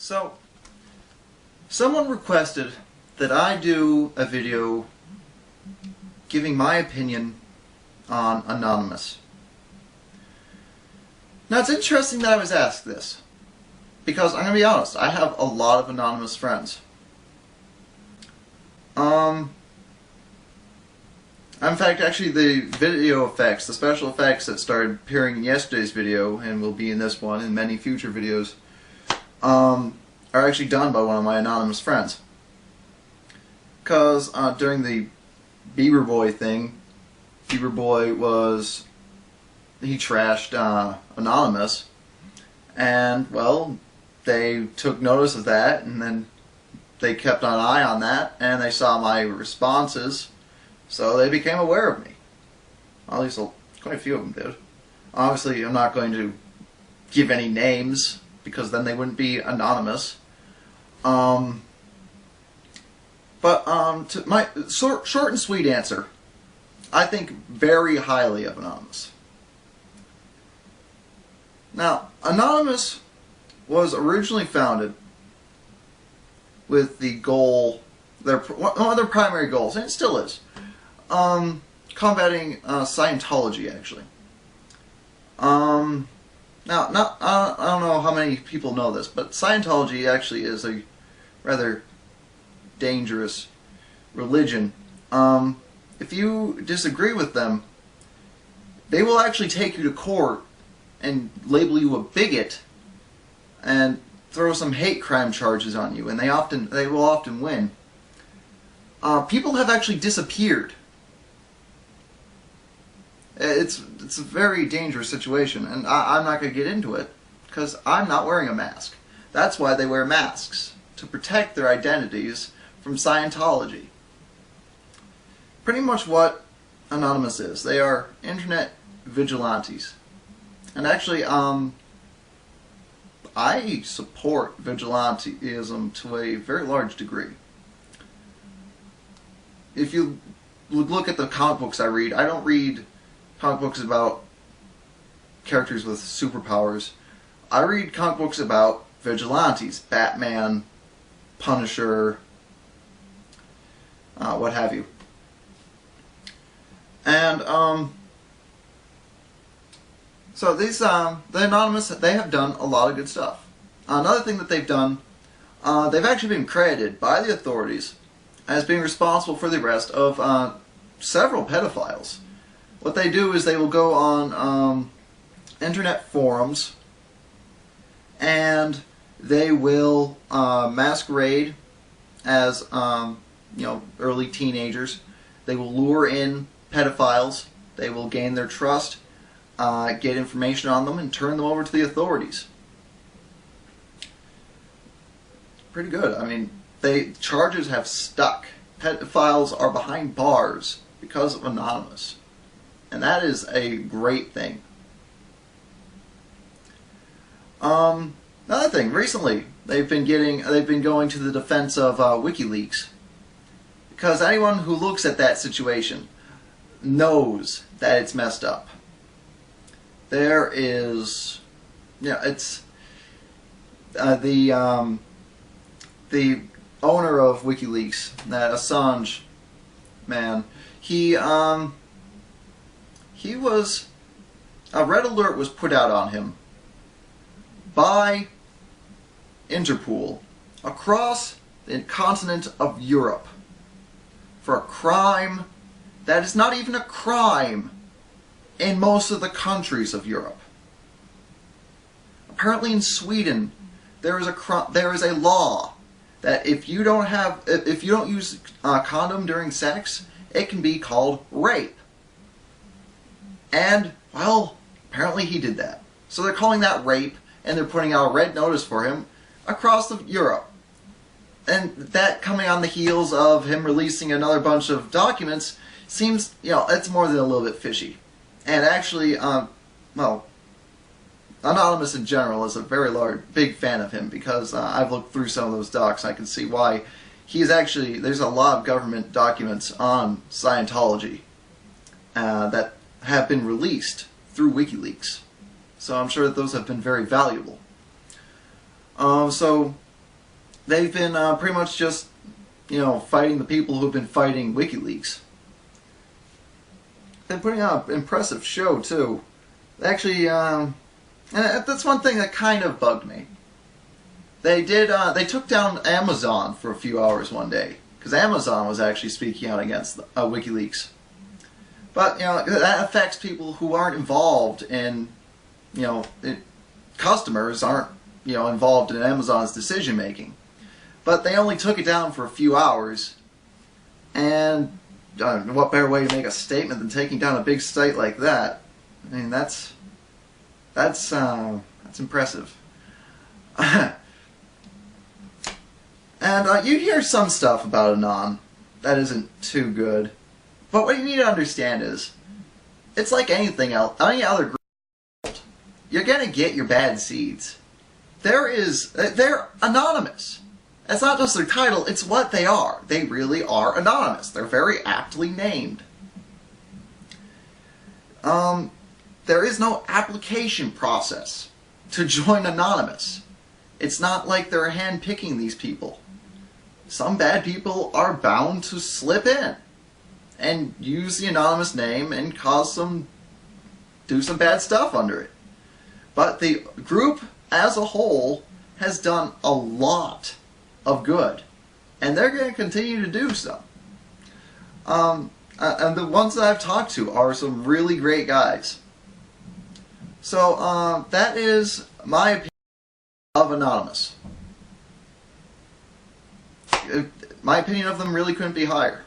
So, someone requested that I do a video giving my opinion on Anonymous. Now, it's interesting that I was asked this, because I'm going to be honest, I have a lot of Anonymous friends. In fact, actually, the video effects, the special effects that started appearing in yesterday's video, and will be in this one, and many future videos, are actually done by one of my Anonymous friends. Because during the Bieber Boy thing, Bieber Boy he trashed Anonymous, and, well, they took notice of that, and then they kept an eye on that, and they saw my responses, so they became aware of me. At least quite a few of them did. Obviously, I'm not going to give any names, because then they wouldn't be anonymous. To my short and sweet answer, I think very highly of Anonymous. Now, Anonymous was originally founded with the goal, one of their primary goals, and it still is, combating Scientology, actually. Now, I don't know how many people know this, but Scientology actually is a rather dangerous religion. If you disagree with them, they will actually take you to court and label you a bigot and throw some hate crime charges on you, and they will often win. People have actually disappeared. It's a very dangerous situation, and I'm not going to get into it because I'm not wearing a mask. That's why they wear masks, to protect their identities from Scientology. Pretty much what Anonymous is. They are internet vigilantes. And actually, I support vigilantism to a very large degree. If you look at the comic books I don't read comic books about characters with superpowers. I read comic books about vigilantes, Batman, Punisher, what have you. And so these the Anonymous, they have done a lot of good stuff. Another thing that they've done, they've actually been credited by the authorities as being responsible for the arrest of several pedophiles. What they do is they will go on internet forums and they will masquerade as early teenagers. They will lure in pedophiles. They will gain their trust, get information on them, and turn them over to the authorities. Pretty good. I mean, charges have stuck. Pedophiles are behind bars because of Anonymous. And that is a great thing. Another thing, recently they've been going to the defense of WikiLeaks, because anyone who looks at that situation knows that it's messed up. There is, it's the owner of WikiLeaks, that Assange man. He was, a red alert was put out on him by Interpol across the continent of Europe for a crime that is not even a crime in most of the countries of Europe. Apparently in Sweden there is a law that if you don't use a condom during sex, it can be called rape. And, well, apparently he did that. So they're calling that rape, and they're putting out a red notice for him across Europe. And that coming on the heels of him releasing another bunch of documents seems, it's more than a little bit fishy. And actually, well, Anonymous in general is a very big fan of him, because I've looked through some of those docs. I can see why he's actually, there's a lot of government documents on Scientology that have been released through WikiLeaks. So I'm sure that those have been very valuable. So they've been pretty much just, fighting the people who've been fighting WikiLeaks. They're putting out an impressive show too. Actually, and that's one thing that kind of bugged me. They took down Amazon for a few hours one day because Amazon was actually speaking out against WikiLeaks. But that affects people who aren't involved in, customers aren't involved in Amazon's decision making. But they only took it down for a few hours, and what better way to make a statement than taking down a big site like that? I mean, that's impressive. And you hear some stuff about Anon that isn't too good, but what you need to understand is, it's like anything else, any other group. You're gonna get your bad seeds. They're anonymous. It's not just their title, it's what they are. They really are anonymous. They're very aptly named. There is no application process to join Anonymous. It's not like they're handpicking these people. Some bad people are bound to slip in and use the anonymous name and do some bad stuff under it. But the group as a whole has done a lot of good, and they're going to continue to do so. And the ones that I've talked to are some really great guys. So that is my opinion of Anonymous. My opinion of them really couldn't be higher.